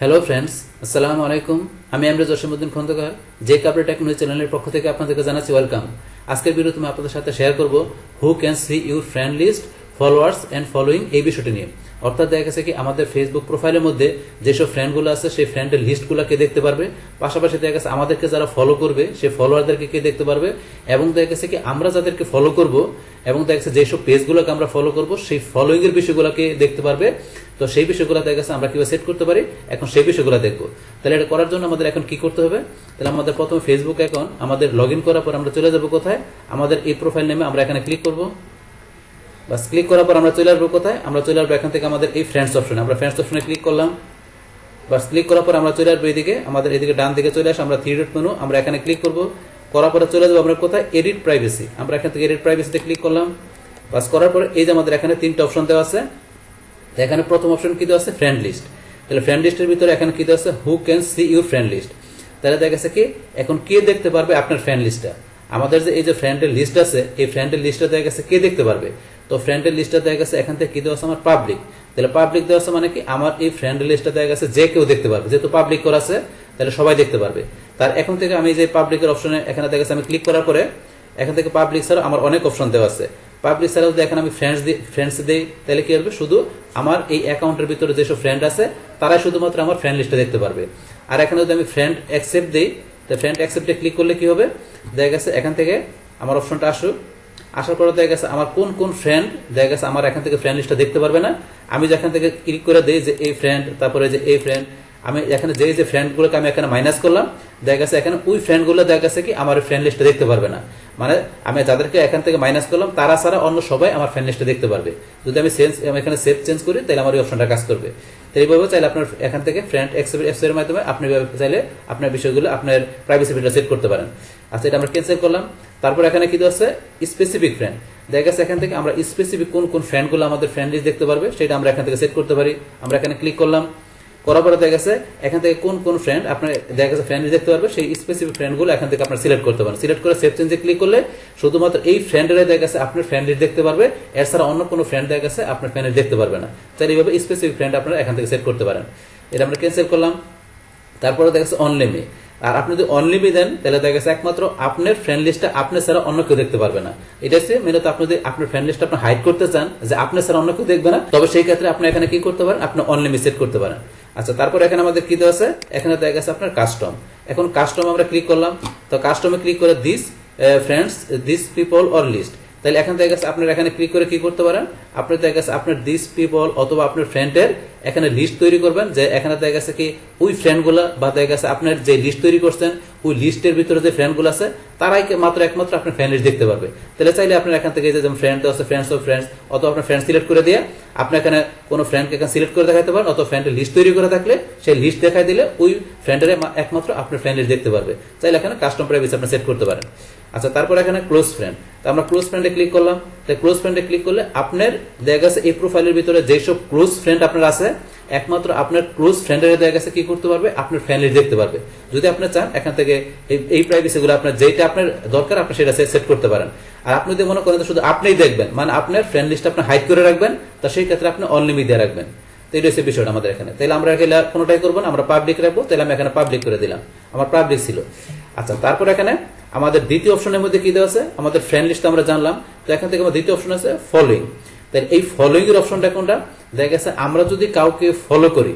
Hello friends, আসসালামু আলাইকুম। আমি আমরাজ জসিমউদ্দিন খন্দকার, যে কাপড় টেকনোলজি চ্যানেলের পক্ষ থেকে আপনাদেরকে জানাচ্ছি ওয়েলকাম। আজকের ভিডিওতে আমি আপনাদের সাথে শেয়ার করব who can see your friend list, followers and following, এই বিষয়টি নিয়ে। অর্থাৎ দেখা গেছে কি আমাদের ফেসবুক প্রোফাইলের মধ্যে যেসব ফ্রেন্ডগুলো আছে সেই ফ্রেন্ডের লিস্টগুলো কে দেখতে পারবে, পাশাপাশি দেখা গেছে আমাদেরকে যারা ফলো করবে সেই ফলোয়ারদেরকে কে দেখতে পারবে, এবং দেখা গেছে কি আমরা যাদেরকে ফলো করব এবং দেখা গেছে যেসব পেজগুলোকে আমরা ফলো করব সেই ফলোইং এর বিষয়গুলোকে দেখতে পারবে। তো সেই বিষয়গুলো দেখা গেছে আমরা কিভাবে সেট করতে পারি, এখন সেই বিষয়গুলো দেখবো। তাহলে এটা করার জন্য আমাদের এখন কি করতে হবে? তাহলে আমাদের প্রথমে ফেসবুক অ্যাকাউন্ট আমাদের লগ ইন করার পর আমরা চলে যাবো কোথায়, আমাদের এই প্রোফাইল নেমে আমরা এখানে ক্লিক করবো। বাস ক্লিক করার পর আমরা চলে আসবো কোথায়, আমরা চলে আসবো এখান থেকে আমাদের এই ফ্রেন্ডস অপশনে। আমরা ফ্রেন্ডস অপশনে ক্লিক করলাম। বাস ক্লিক করার পর আমরা চলে আসবো এইদিকে, আমাদের এদিকে ডান দিকে চলে আসে আমরা থ্রি ডট মেনু, আমরা এখানে ক্লিক করবো। করার পরে চলে যাবো আমরা কোথায়, এডিট প্রাইভেসি। আমরা এখান থেকে এডিট প্রাইভেসিতে ক্লিক করলাম। বাস করার পরে এই যে আমাদের এখানে তিনটা অপশন দেওয়া আছে। এখানে প্রথম অপশন কি দেওয়া আছে, ফ্রেন্ড লিস্ট। তাহলে ফ্রেন্ড লিস্টের ভিতরে এখানে কি দেওয়া আছে, who can see your friend list. তাহলে দেখা গেছে কি এখন কে দেখতে পারবে আপনার ফ্রেন্ড লিস্টটা। আমাদের যে এই যে ফ্রেন্ডের লিস্ট আছে, এই ফ্রেন্ডের লিস্টটা দেখা গেছে কে দেখতে পারবে। তো ফ্রেন্ডের লিস্টটা দেখা গেছে এখান থেকে কি দেওয়া আছে, আমার পাবলিক। তাহলে পাবলিক দেওয়া আছে মানে কি আমার এই ফ্রেন্ডের লিস্টটা দেখা গেছে যে কেউ দেখতে পারবে, যেহেতু পাবলিক করা আছে তাহলে সবাই দেখতে পারবে। তার এখন থেকে আমি যে পাবলিকের অপশনে এখানে দেখা গেছে আমি ক্লিক করার পরে এখান থেকে পাবলিক ছাড়া আমার অনেক অপশন দেওয়া আছে। পাবলিক ছাড়া যদি এখন আমি ফ্রেন্ডস দিই তাহলে কি হবে, শুধু আমার এই অ্যাকাউন্টের ভিতরে যেসব ফ্রেন্ড আছে তারাই শুধুমাত্র আমার ফ্রেন্ড লিস্টে দেখতে পারবে। আর এখানে যদি আমি ফ্রেন্ড অ্যাকসেপ্ট দিই, তো ফ্রেন্ড অ্যাকসেপ্টে ক্লিক করলে কি হবে, দেখা গেছে এখান থেকে আমার অপশনটা আসার পরে দেখা গেছে আমার কোন কোন ফ্রেন্ড দেখা গেছে আমার এখান থেকে ফ্রেন্ড লিস্টটা দেখতে পারবে না। আমি যেখান থেকে ক্লিক করে দিই যে এই ফ্রেন্ড, তারপরে যে এই ফ্রেন্ড, আমি এখানে যে ফ্রেন্ডগুলোকে আমি এখানে মাইনাস করলাম, দেখা গেছে এখানে ওই ফ্রেন্ডগুলো দেখা গেছে কি আমার ফ্রেন্ড লিস্টে দেখতে পারবে না। মানে আমি যাদেরকে এখান থেকে মাইনাস করলাম তারা ছাড়া অন্য সবাই আমার ফ্রেন্ড লিস্টে দেখতে পারবে। যদি আমি এখানে সেভ চেঞ্জ করি তাহলে আমার এই অপশনটা কাজ করবে। তো এইভাবে চাইলে আপনার এখান থেকে ফ্রেন্ড এর মাধ্যমে আপনি চাইলে আপনার বিষয়গুলো আপনার প্রাইভেসি ভিডিও সেট করতে পারেন। আচ্ছা, এটা আমরা ক্যান্সেল করলাম। তারপর এখানে কি আছে, স্পেসিফিক ফ্রেন্ড। দেখা গেছে এখান থেকে আমরা স্পেসিফিক কোন কোন ফ্রেন্ডগুলো আমাদের ফ্রেন্ড লিস্ট দেখতে পারবে সেটা আমরা এখান থেকে সেট করতে পারি। আমরা এখানে ক্লিক করলাম। করার পরে দেখা গেছে এখান থেকে কোন কোন ফ্রেন্ড আপনার দেখা গেছে ফ্রেন্ড লিস্ট দেখতে পারবে, সেই স্পেসিফিক ফ্রেন্ডগুলো এখান থেকে আপনার সিলেক্ট করতে পারেন। সিলেক্ট করে সেভ চেঞ্জে ক্লিক করলে শুধুমাত্র এই ফ্রেন্ডেরাই দেখা গেছে আপনার ফ্রেন্ড লিস্ট দেখতে পারবে, এছাড়া অন্য কোনো ফ্রেন্ড দেখা গেছে আপনার ফ্রেন্ড লিস্ট দেখতে পারবে না। তাই এইভাবে স্পেসিফিক ফ্রেন্ড আপনারা এখান থেকে সেট করতে পারেন। এটা আমরা ক্যান্সেল করলাম। তারপরে দেখা গেছে অনলিমি। আর আপনি যদি অনলিমি দেন তাহলে দেখা গেছে একমাত্র আপনার ফ্রেন্ড লিস্টটা আপনি ছাড়া অন্য কেউ দেখতে পারবে না। এটা হচ্ছে মেনত আপনি যদি আপনার ফ্রেন্ড লিস্ট আপনি হাইড করতে চান যে আপনি ছাড়া অন্য কেউ দেখবে না, তবে সেই ক্ষেত্রে আপনি এখানে কি করতে পারেন, আপনি অনলিমি সেট করতে পারেন। আচ্ছা, তারপর এখানে আমাদের কি দেওয়া আছে, এখানে দেখা গেছে আপনার কাস্টম। এখন কাস্টম আমরা ক্লিক করলাম। তো কাস্টমে ক্লিক করে this friends, this people or list. তাহলে এখান থেকে আপনার এখানে ক্লিক করে কি করতে পারেন, আপনার দেখা গেছে আপনার দিস পিপল অথবা আপনার ফ্রেন্ডের এখানে লিস্ট তৈরি করবেন, যে এখানে দেখা গেছে কি ওই ফ্রেন্ডগুলা বা দেখা গেছে আপনার যে লিস্ট তৈরি করছেন ওই লিস্টের ভিতরে যে ফ্রেন্ডগুলো আছে তারাই একমাত্র আপনার ফ্রেন্ড লিস্ট দেখতে পারবে। তাহলে চাইলে আপনার এখান থেকে যে ফ্রেন্ড আছে, ফ্রেন্ডস অফ ফ্রেন্ডস, অথবা আপনার ফ্রেন্ড সিলেক্ট করে দিয়ে আপনি এখানে কোনো ফ্রেন্ডকে এখানে সিলেক্ট করে দেখাতে পারেন, অথবা ফ্রেন্ডের লিস্ট তৈরি করে থাকলে সেই লিস্ট দেখাই দিলে ওই ফ্রেন্ডের একমাত্র আপনার ফ্রেন্ড লিস্ট দেখতে পারবে। চাইলে এখানে কাস্টম প্রাইভেসি আপনি সেট করতে পারেন। আচ্ছা, তারপর এখানে ক্লোজ ফ্রেন্ড। তো আমরা ক্লোজ ফ্রেন্ডে ক্লিক করলাম। তাই ক্লোজ ফ্রেন্ডে ক্লিক করলে আপনার দেখা গেছে এই প্রোফাইলের ভিতরে যেসব ক্লোজ ফ্রেন্ড আপনার আছে একমাত্র আপনার ক্লোজ ফ্রেন্ডের দেখা গেছে কি করতে পারবে, আপনার ফ্রেন্ড লিস্ট দেখতে পারবে। যদি আপনি চান এখান থেকে এই প্রাইভেসি গুলো আপনার যেটা আপনার দরকার আপনি সেটা সেট করতে পারেন। আর আপনি যদি মনে করেন শুধু আপনিই দেখবেন, মানে আপনার ফ্রেন্ড লিস্ট আপনি হাইড করে রাখবেন, তো সেই ক্ষেত্রে আপনি অনলিমিট দিয়ে রাখবেন। তো এই হচ্ছে বিষয়টা আমাদের এখানে। তাহলে আমরা কোনোটাই করবো না, আমরা পাবলিক রাখবো। তাহলে আমি এখানে পাবলিক করে দিলাম, আমার পাবলিক ছিল। আচ্ছা, তারপর এখানে আমাদের দ্বিতীয় অপশনের মধ্যে কি দেওয়া আছে, আমাদের ফ্রেন্ড লিস্ট আমরা জানলাম। তো এখান থেকে আমার দ্বিতীয় অপশন আছে ফলোইং। তাহলে এই ফলোইং এর অপশনটা কোনটা, দেখা গেছে আমরা যদি কাউকে ফলো করি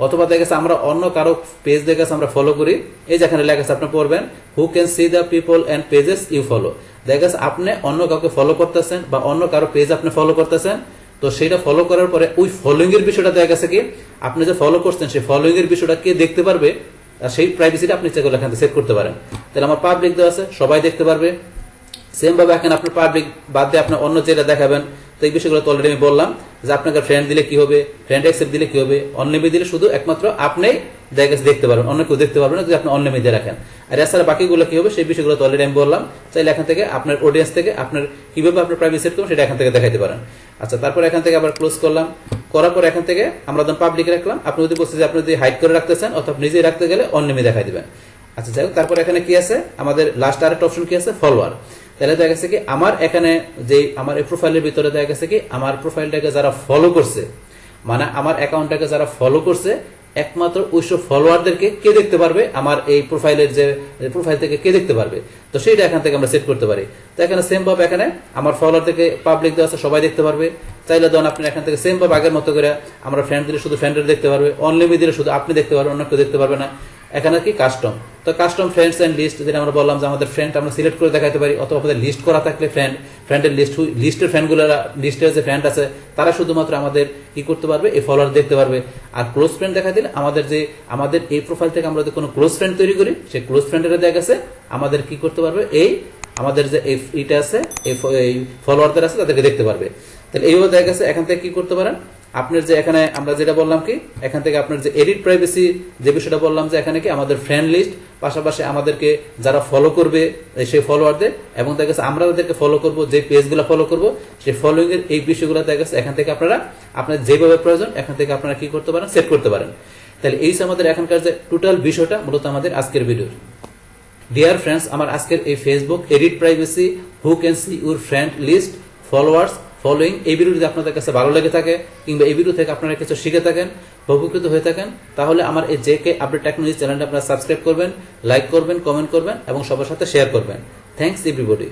অথবা দেখা গেছে আমরা অন্য কারো পেজ দেখে আমরা ফলো করি, এই যেখানে লেখা আছে আপনি পড়বেন who can see the people and pages you follow. দেখা গেছে আপনি অন্য কাউকে ফলো করতেছেন বা অন্য কারো পেজ আপনি ফলো করতেছেন, তো সেটা ফলো করার পরে ওই ফলোইং এর বিষয়টা দেখা গেছে কি আপনি যে ফলো করছেন সেই ফলোইং এর বিষয়টা কে দেখতে পারবে, সেই প্রাইভেসিটা আপনি চেক করে এখান থেকে সেট করতে পারেন। তাহলে আমার পাবলিক দেওয়া আছে, সবাই দেখতে পারবে। সেম ভাবে এখন আপনার পাবলিক বাদ দিয়ে আপনার অন্য যেটা দেখাবেন, তো এই বিষয়গুলো তো অলরেডি আমি বললাম যে আপনাকে ফ্রেন্ড দিলে কি হবে, ফ্রেন্ড অ্যাকসেপ্ট দিলে কি হবে, অনলিমিট দিলে শুধু একমাত্র আপনি দেখা গেছে দেখতে পারবেন, অন্য কেউ দেখতে পারবেন না যদি আপনি অনলিমিট দিয়ে রাখেন। আর এছাড়া বাকিগুলো কি হবে সেই বিষয়গুলো তো অলরেডি আমি বললাম। চাইলে এখান থেকে আপনার অডিয়েন্স থেকে আপনার কিভাবে আপনার প্রাইভেসি সেট করবেন সেটা এখান থেকে দেখাইতে পারেন। আচ্ছা, তারপর এখান থেকে আবার ক্লোজ করলাম। করার পর এখান থেকে আমরা পাবলিক রাখলাম। আপনি যদি বলছেন যে আপনি যদি হাইড করে রাখতেছেন অথবা নিজেই রাখতে গেলে অনলিমিট দেখাই দিবেন। আচ্ছা, যাই হোক, তারপর এখানে কি আছে, আমাদের লাস্ট আরেকটা অপশন কি আছে, ফলোয়ার। তাহলে দেখা গেছে কি আমার এখানে যে আমার এই প্রোফাইলের ভিতরে দেখা গেছে কি আমার প্রোফাইলটাকে যারা ফলো করছে, মানে আমার অ্যাকাউন্টটাকে যারা ফলো করছে একমাত্র ওইসব ফলোয়ারদেরকে কে দেখতে পারবে, আমার এই প্রোফাইলের যে প্রোফাইল থেকে কে দেখতে পারবে, তো সেইটা এখান থেকে আমরা সেট করতে পারি। তো এখানে সেম ভাবে এখানে আমার ফলোয়ার থেকে পাবলিক দেওয়া আছে, সবাই দেখতে পারবে। চাইলে ধরুন আপনি এখান থেকে সেম ভাবে আগের মতো করে আমরা ফ্রেন্ড দিলে শুধু ফ্রেন্ডের দেখতে পারবে, অনলিমি দিলে শুধু আপনি দেখতে পারবেন, অন্য কেউ দেখতে পারবে না। এখানে কি কাস্টম, তো কাস্টম ফ্রেন্ডস এন্ড লিস্ট, যেটা আমরা বললাম যে আমাদের ফ্রেন্ড আমরা সিলেক্ট করে দেখাতে পারি, অথবা আমাদের লিস্ট করা থাকলে ফ্রেন্ডের লিস্টের ফ্রেন্ডগুলো, লিস্টের যে ফ্রেন্ড আছে তারা শুধুমাত্র আমাদের কি করতে পারবে, এই ফলোয়ার দেখতে পারবে। আর ক্লোজ ফ্রেন্ড দেখা দিলে আমাদের এই প্রোফাইল থেকে আমরা যদি কোনো ক্লোজ ফ্রেন্ড তৈরি করি, সেই ক্লোজ ফ্রেন্ডের দেখা গেছে আমাদের কি করতে পারবে, এই আমাদের যে এইটা আছে, এই ফলোয়ারদের আছে তাদেরকে দেখতে পারবে। তাহলে এইভাবে দেখা গেছে এখান থেকে কি করতে পারেন, আপনার যে এখানে আমরা যেটা বললাম কি, এখান থেকে আপনার যে এডিট প্রাইভেসি যে বিষয়টা বললাম, যে এখানে কি আমাদের ফ্রেন্ড লিস্ট, পাশাপাশি আমাদেরকে যারা ফলো করবে সেই ফলোয়ারদের, এবং দেখা গেছে আমরা তাদেরকে ফলো করব, যে পেজগুলো ফলো করব সেই ফলোইং এর এই বিষয়গুলো দেখা গেছে এখান থেকে আপনার যেভাবে প্রয়োজন এখান থেকে আপনারা কি করতে পারেন, সেট করতে পারেন। তাহলে এই আমাদের এখানকার যে টোটাল বিষয়টা মূলত আমাদের আজকের ভিডিওর। ডিয়ার ফ্রেন্ডস, আমার আজকের এই Facebook edit privacy, who can see your friend list, followers, following, এই ভিডিও যদি আপনাদের কাছে ভালো লেগে থাকে, কিংবা এই ভিডিও থেকে আপনারা কিছু শিখে থাকেন, উপকৃত হয়ে থাকেন, তাহলে আমার এই জেকে আপডেট টেকনোলজি চ্যানেলটা আপনারা সাবস্ক্রাইব করবেন, লাইক করবেন, কমেন্ট করবেন এবং সবার সাথে শেয়ার করবেন। Thanks everybody.